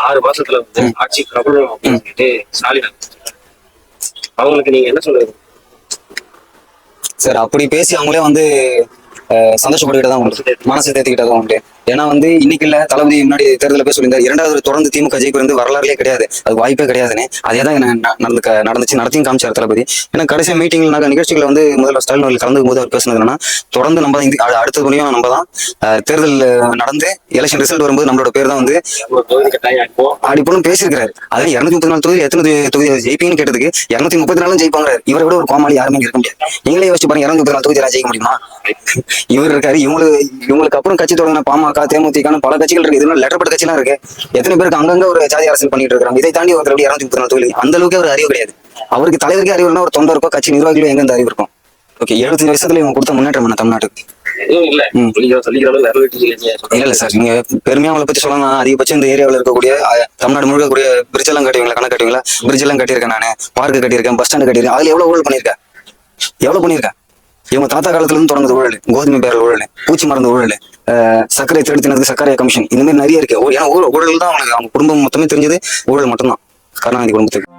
6 மாசத்துல வந்து ஆட்சி பிரபலம் அப்படின்னு சொல்லிட்டு ஸ்டாலின் அவங்களுக்கு நீங்க என்ன சொல்றது சார்? அப்படி பேசி அவங்களே வந்து சந்தோஷப்பட்டுக்கிட்டு தான் உண்டு, மனசை தேர்த்திக்கிட்டா தான் உண்டு. ஏன்னா வந்து இன்னைக்கு இல்ல, தளபதி முன்னாடி தேர்தலில் போய் சொல்லியிருந்தார், 2வது தொடர்ந்து திமுக ஜெயிப்பு வந்து வரலாறுலே கிடையாது, அது வாய்ப்பே கிடையாதுன்னு. அதே தான் நடந்துச்சு, நடத்தியும் காமிச்சார் தளபதி. ஏன்னா கடைசி மீட்டிங்ல நிகழ்ச்சிகளை வந்து முதல்வர் ஸ்டாலின் அவர்கள் கலந்துக்கும் போது அவர் பேசுனது என்னன்னா, தொடர்ந்து நம்ம தான் அடுத்த முறையும் நம்ம தான் தேர்தல் நடந்து எலெக்ஷன் ரிசல்ட் வரும்போது நம்மளோட பேர் தான் வந்து அடிப்போம் பேசியிருக்காரு. அதுல 234 தொகுதி எத்தனை தொகுதி ஜெயிப்பீங்கன்னு கேட்டதுக்கு 234 ஜெயிப்பாங்க. இவரை விட ஒரு கோமாளி யாருமே இருக்க முடியாது. நீங்களே யோசிச்சு பாருங்க, 234 தொகுதி எல்லாம் ஜெயிக்க முடியுமா? இவர் இருக்காரு, இவங்களுக்கு அப்புறம் கட்சி தொடங்கின பாமக, தேமுதிக பல கட்சிகள் இருக்கு, இதுல லெட்டர்பட்ட கட்சி எல்லாம் இருக்கு. எத்தனை பேருக்கு அங்கங்க ஒரு ஜாதி அரசியல் பண்ணிட்டு இருக்காங்க. இதை தாண்டி ஒருத்தர் 234 தொகுதி, அந்த அளவுக்கு ஒரு அறிவு கிடையாது. அவருக்கு தலைவருக்கு அறிவு இல்லைன்னா ஒரு தொண்டருக்கோ கட்சி நிர்வாகிகளோ எங்க இந்த அறிவு இருக்கும்? ஓகே, 75 வருஷத்துல இவங்க கொடுத்த முன்னேற்றம் என்ன தமிழ்நாட்டுக்கு? இல்ல சார், நீங்க பெருமையா அவங்களை பத்தி சொல்லலாம். அதிகபட்சம் இந்த ஏரியாவில் இருக்கக்கூடிய தமிழ்நாடு முழுக்க கூடிய பிரிட்ஜ் எல்லாம் கட்டுவீங்களா? கணக்கு கட்டுவீங்களா? பிரிட்ஜ் எல்லாம் கட்டியிருக்கேன், நானு பார்க்கு கட்டியிருக்கேன், பஸ் ஸ்டாண்டு கட்டியிருக்கேன். அதுல எவ்வளவு ஊழல் பண்ணியிருக்கேன்? எவ்வளவு பண்ணியிருக்கேன்? இவங்க தாத்தா காலத்துல இருந்து தொடங்குது ஊழல், கோதுமை பேரல் ஊழல், பூச்சி மருந்து ஊழல், சர்க்கரை திருடி தினத்துக்கு சர்க்கரை கமிஷன், இந்த மாதிரி நிறைய இருக்கு. ஏன்னா ஊழல் தான் அவங்க குடும்பம் மொத்தமே தெரிஞ்சது ஊழல் மட்டும்தான் கருணாநிதி குடும்பத்துக்கு.